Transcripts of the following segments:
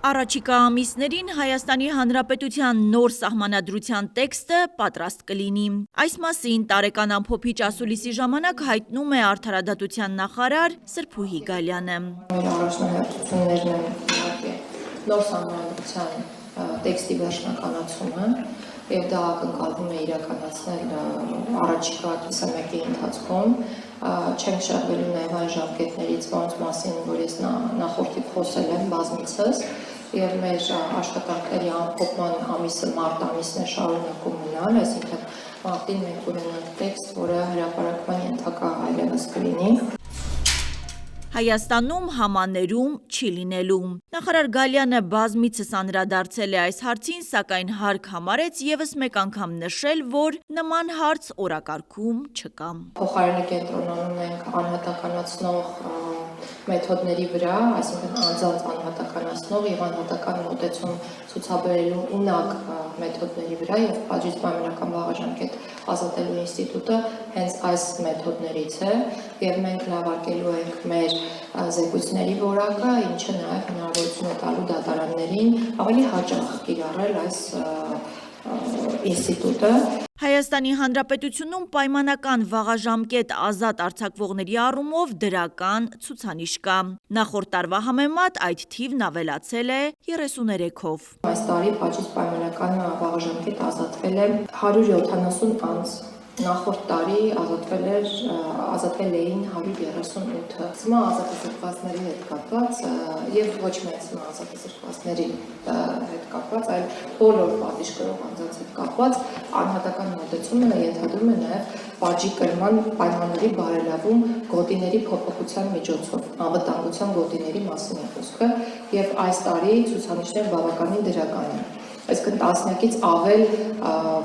Առաջիկա ամիսներին Հայաստանի Հանրապետության նոր սահմանադրության տեքստը պատրաստ կլինի։ Այս մասին տարեկան ամփոփիչ ասուլիսի ժամանակ հայտնում է Արդարադատության նախարար Սրփուհի Գալյանը։ Մեր առաջնահերթություններն են իհարկե նոր սահմանադրության տեքստի վերջնականացումը, եւ դա ակնկալվում է իրականացնել առաջիկա կիսամյակի ընթացքում։ Չենք շահվելու նաև այն ժամկետներից, որոնց մասին, որ ես նախորդիվ խոսել եմ բազմիցս, եւ մեր աշխատանքների ամփոփման ամիսը մարտ ամիսն է շարունակում մնալ, այսինքն մարտին մենք ունենանք տեքստ, որը հրապարակման ենթակա այլևս կլինի։ Հայաստանում համաներում չի լինելու։ Նախարար Գալյանը բազմիցս անդրադարձել է այս հարցին, սակայն հարկ համարեց ևս մեկ անգամ նշել, որ նման հարց օրակարգում չկա։ Փոխարենը կենտրոնանում ենք անհատականացնող մեթոդների վրա, այսինքն անձանց անհատականացնող եւ անհատական մոտեցում ցուցաբերելու ունակ մեթոդների վրա եւ պատժից պայմանական վաղաժամկետ ազատելու ինստիտուտը հենց այս մեթոդներից է եւ մենք լավարկելու ենք մեր զեկույցների որակը, ինչը նաեւ հնարավորություն է տալու դատարաններին ավելի հաճախ կիրառել այս ինստիտուտը։ Հայաստանի Հանրապետությունում պայմանական վաղաժամկետ ազատ արձակվողների առումով դրական ցուցանիշ կա։ Նախորդ տարվա համեմատ այդ թիվն ավելացել է 33-ով։ Այս տարի պատժից պայմանական վաղաժամկետ ազատվել է 170 անձ։ Նախորդ տարի ազատվել էին 138-ը։ Սմա ազատազրկվածների հետ կապված եւ ոչ միայն սմա ազատազրկվածների հետ կապված, այլ բոլոր պատիժ կրող անձանց հետ կապված անհատական մոտեցումը ենթադրում է նաեւ պատժի կրման պայմանների բարելավում գոտիների փոփոխության միջոցով, անվտանգության գոտիների մասին է խոսքը եւ այս տարի ցուցանիշները բավականին դրական են։ Այսինքն տասնյակից ավել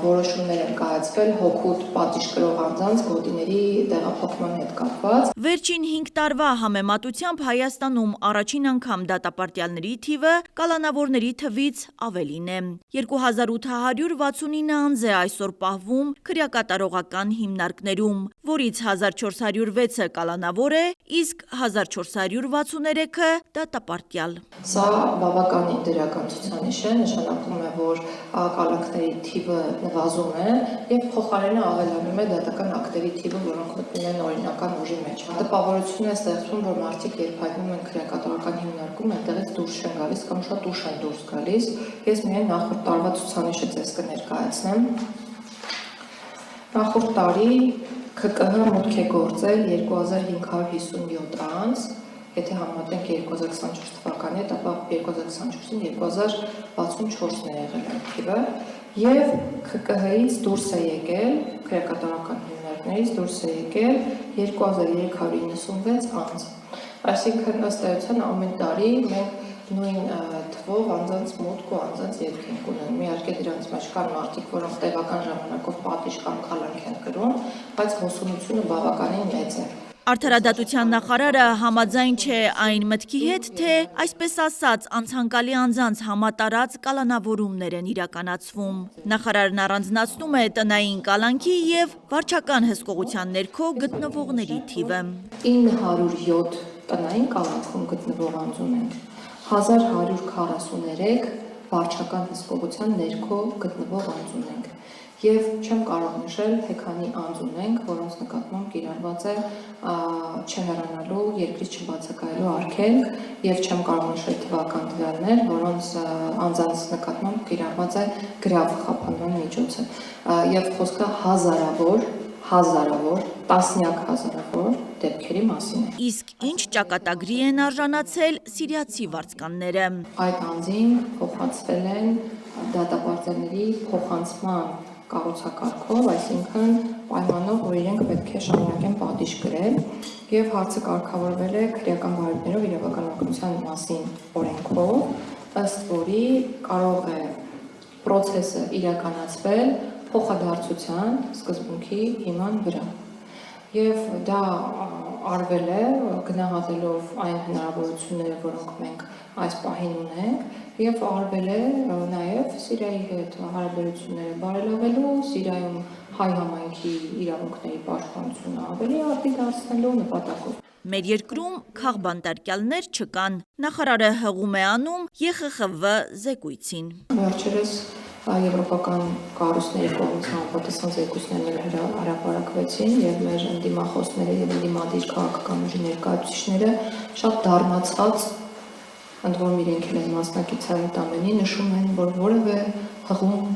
որոշումներ են կայացվել հօգուտ պատիժ կրող անձանց գոտիների տեղափոխման հետ կապված։ Վերջին 5 տարվա համեմատությամբ Հայաստանում առաջին անգամ դատապարտյալների թիվը կալանավորների թվից ավելին է։ 2869 անձ է այսօր պահվում քրեակատարողական հիմնարկներում, որից 1406-ը կալանավոր է, իսկ 1463-ը դատապարտյալ։ Սա բավականին դրական ցուցանիշ է, նշանակում է, որ կալանքների թիվը նվազում է եւ փոխարենը ավելանում է դատական ակտերի թիվը, որոնք մտնում են օրինական ուժի մեջ։ Տպավորություն է ստեղծվում, որ մարդիկ երբ հայտնում են քրեակատարական հիմնարկում, այնտեղից դուրս չեն գալիս կամ շատ ուշ են դուրս գալիս։ Ես միայն նախորդ տարվա ցուցանիշը ձեզ կներկայացնեմ։ Նախորդ տարի ՔԿՀ մուտք է գործել 2557 անձ, եթե համեմատենք 2024 թվականի հետ, ապա 2024-ին 2064-ն է եղել այդ թիվը, եւ ՔԿՀ-ից դուրս է եկել, քրեակատարական հիմնարկներից դուրս է եկել 2396 անձ։ Այսինքն ըստ էության ամեն տարի մենք նույն թվով անձանց մուտք ու անձանց ելք ենք ունենում։ Իհարկե դրանց մեջ կան մարդիկ, որոնք տեղական ժամանակով պատիժ կամ կալանք են կրում, բայց հոսունությունը բավականին մեծ է։ Արդարադատության նախարարը համաձայն չէ այն մտքի հետ, թե այսպես ասած անցանկալի անձանց համատարած կալանավորումներ են իրականացվում։ Նախարարն առանձնացնում է տնային կալանքի եւ վարչական հսկողության ներքո գտնվողների թիվը։ 907 տնային կալանքում գտնվող անձ ունենք, 1143 վարչական հսկողության ներքո գտնվող անձ ունենք։ Եվ չեմ կարող նշել, թե քանի անձ ունենք, որոնց նկատմամբ կիրառված է չհեռանալու, երկրից չբացակայելու արգելք, եւ չեմ կարող նշել թվական տվյալներ, որոնց անձանց նկատմամբ կիրառված է գրավ խափանման միջոցը։ Եվ խոսքը հազարավոր, տասնյակ հազարավոր դեպքերի մասին է։ Իսկ ինչ ճակատագրի են արժանացել սիրիացի վարձկանները։ Այդ անձին փոխանցվել են դատապարտյալների փոխանցման կառուցակարգով, այսինքն պայմանով, որ իրենք պետք է շարունակեն պատիժ կրել, եւ հարցը կարգավորվել է քրեական բարիքներով իրավական օգնության մասին օրենքով, ըստ որի կարող է process-ը իրականացվել փոխադարձության սկզբունքի հիման վրա։ Եվ դա արվել է գնահատելով այն հնարավորությունները, որոնք մենք այս պահին ունենք, եւ արվել է նաեւ Սիրիայի հետ հարաբերությունները բարելավելու, Սիրիայում հայ համայնքի իրավունքների պաշտպանությունը ավելի արդի դարձնելու նպատակով։ Մեր երկրում քաղբանտարկյալներ չկան, նախարարը հղում է անում ԵԽԽՎ զեկույցին։ Վերջերս եվրոպական կառույցների կողմից համապատասխան զեկույցներ հրապարակվեցին եւ մեր ընդդիմախոսները եւ ընդդիմադիր քաղաքական ուժի ներկայացուցիչները շատ դառնացած, ընդ որում իրենք էլ են մասնակից այդ ամենի, նշում են, որ որևէ հղում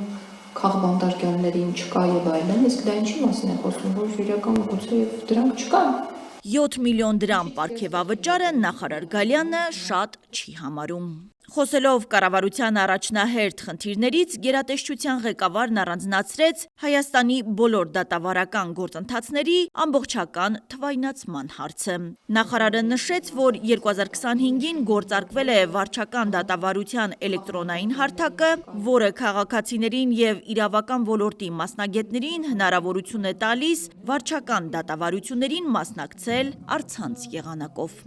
քաղբանտարկյալներին չկա եւ այլն, իսկ դա ինչի մասին է խոսում, որ իրական գուցե դրանք չկան։ 7 միլիոն դրամ պարգևավճարը նախարար Գալյանը շատ չի համարում։ Խոսելով կառավարության առաջնահերթ խնդիրներից, գերատեսչության ղեկավարն առանձնացրեց Հայաստանի բոլոր դատավարական գործընթացների ամբողջական թվայնացման հարցը։ Նախարարը նշեց, որ 2025-ին գործարկվել է վարչական դատավարության էլեկտրոնային հարթակը, որը քաղաքացիներին եւ իրավական ոլորտի մասնագետներին հնարավորություն է տալիս վարչական դատավարություններին մասնակցել առցանց եղանակով։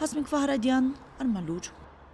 Հասմիկ Վահրադյան, Արմալուր։